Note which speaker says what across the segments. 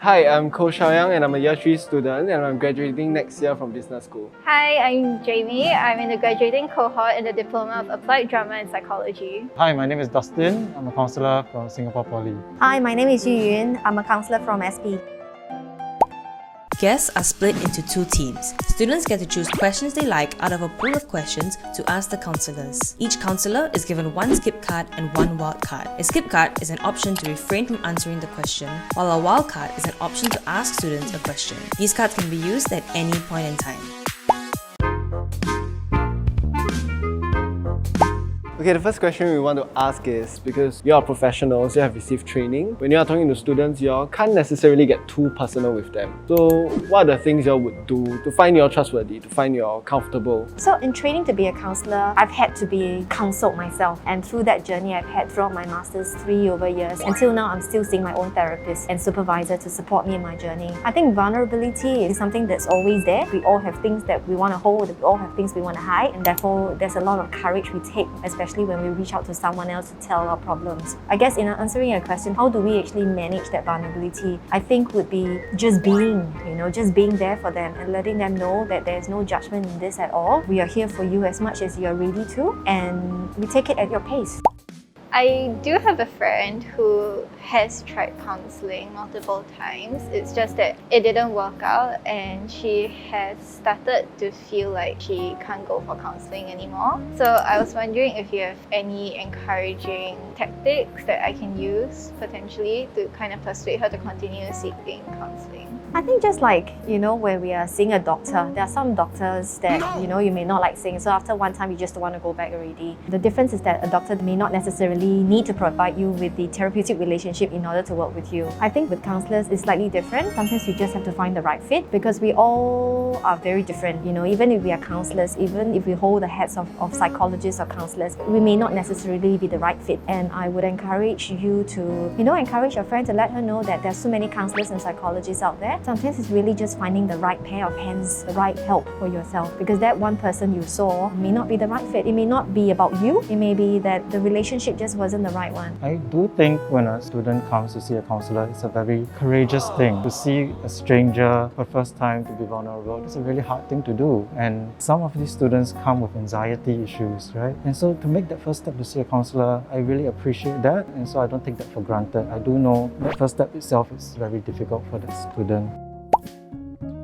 Speaker 1: Hi, I'm Ko Xiaoyang and I'm a Year 3 student and I'm graduating next year from business school.
Speaker 2: Hi, I'm Jamie. I'm in the graduating cohort in the Diploma of Applied Drama and Psychology.
Speaker 3: Hi, my name is Dustin. I'm a counsellor from Singapore Poly.
Speaker 4: Hi, my name is Yu Yun. I'm a counsellor from SP.
Speaker 5: Guests are split into two teams. Students get to choose questions they like out of a pool of questions to ask the counsellors. Each counsellor is given one skip card and one wild card. A skip card is an option to refrain from answering the question, while a wild card is an option to ask students a question. These cards can be used at any point in time.
Speaker 1: Okay, the first question we want to ask is, because you are professionals, you have received training, when you are talking to students, you can't necessarily get too personal with them. So what are the things you would do to find you trustworthy, to find you comfortable?
Speaker 4: So in training to be a counsellor, I've had to be counselled myself, and through that journey I've had throughout my Masters 3 over years. Until now, I'm still seeing my own therapist and supervisor to support me in my journey. I think vulnerability is something that's always there. We all have things that we want to hold, we all have things we want to hide, and therefore there's a lot of courage we take, especially when we reach out to someone else to tell our problems. I guess in answering your question, how do we actually manage that vulnerability? I think would be just being there for them and letting them know that there's no judgment in this at all. We are here for you as much as you're ready to, and we take it at your pace.
Speaker 2: I do have a friend who has tried counselling multiple times. It's just that it didn't work out and she has started to feel like she can't go for counselling anymore. So I was wondering if you have any encouraging tactics that I can use potentially to kind of persuade her to continue seeking counselling.
Speaker 4: I think just like, where we are seeing a doctor, there are some doctors that, you may not like seeing. So after one time, you just don't want to go back already. The difference is that a doctor may not necessarily need to provide you with the therapeutic relationship in order to work with you. I think with counsellors, it's slightly different. Sometimes you just have to find the right fit because we all are very different. Even if we are counsellors, even if we hold the hats of psychologists or counsellors, we may not necessarily be the right fit. And I would encourage you to, encourage your friend to let her know that there's so many counsellors and psychologists out there. Sometimes it's really just finding the right pair of hands, the right help for yourself, because that one person you saw may not be the right fit. It may not be about you. It may be that the relationship just wasn't the right one.
Speaker 3: I do think when a student comes to see a counsellor, it's a very courageous thing. To see a stranger for the first time, to be vulnerable, it's a really hard thing to do. And some of these students come with anxiety issues, right? And so to make that first step to see a counsellor, I really appreciate that. And so I don't take that for granted. I do know that first step itself is very difficult for the student.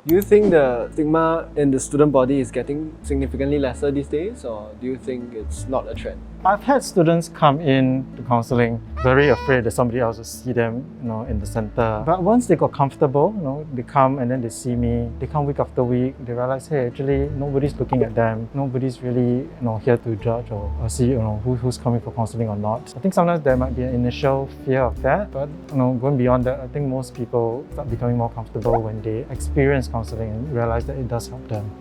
Speaker 1: Do you think the stigma in the student body is getting significantly lesser these days, or do you think it's not a trend?
Speaker 3: I've had students come in to counselling very afraid that somebody else will see them, in the centre. But once they got comfortable, they come and then they see me. They come week after week. They realize, hey, actually nobody's looking at them. Nobody's really, here to judge or see, who's coming for counselling or not. I think sometimes there might be an initial fear of that, but going beyond that, I think most people start becoming more comfortable when they experience counselling and realize that it does help them.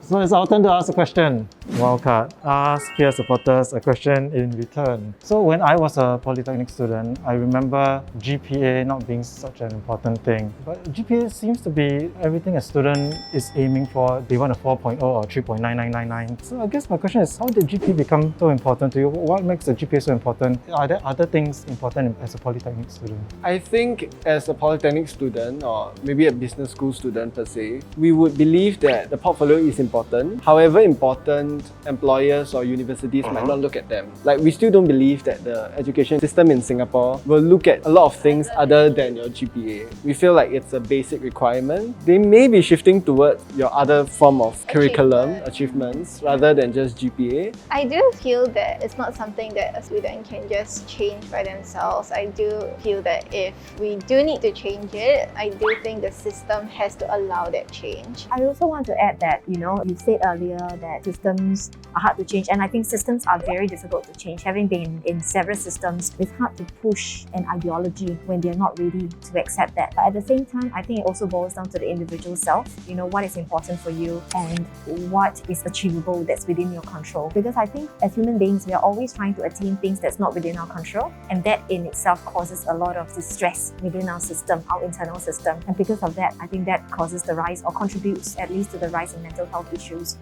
Speaker 3: So it's our turn to ask a question. Wildcard. Ask peer supporters a question in return. So when I was a Polytechnic student, I remember GPA not being such an important thing. But GPA seems to be everything a student is aiming for. They want a 4.0 or 3.9999. So I guess my question is, how did GPA become so important to you? What makes a GPA so important? Are there other things important as a Polytechnic student?
Speaker 1: I think as a Polytechnic student, or maybe a business school student per se, we would believe that the portfolio is important. However important employers or universities might not look at them. Like, we still don't believe that the education system in Singapore will look at a lot of things other than your GPA. We feel like it's a basic requirement. They may be shifting towards your other form of curriculum, achievements, rather than just GPA.
Speaker 2: I do feel that it's not something that a student can just change by themselves. I do feel that if we do need to change it, I do think the system has to allow that change.
Speaker 4: I also want to add that, you said earlier that systems are hard to change, and I think systems are very difficult to change. Having been in several systems, it's hard to push an ideology when they're not ready to accept that. But at the same time, I think it also boils down to the individual self, what is important for you and what is achievable that's within your control. Because I think as human beings, we are always trying to attain things that's not within our control, and that in itself causes a lot of distress within our system, our internal system. And because of that, I think that causes the rise, or contributes at least to the rise in mental health issues.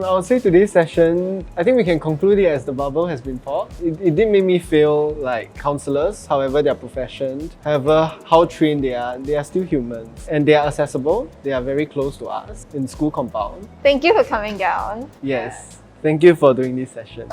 Speaker 1: I would say today's session, I think we can conclude it as the bubble has been popped. It did make me feel like counsellors, however their profession, however how trained they are still humans. And they are accessible, they are very close to us in school compound.
Speaker 2: Thank you for coming down.
Speaker 1: Yes, thank you for doing this session.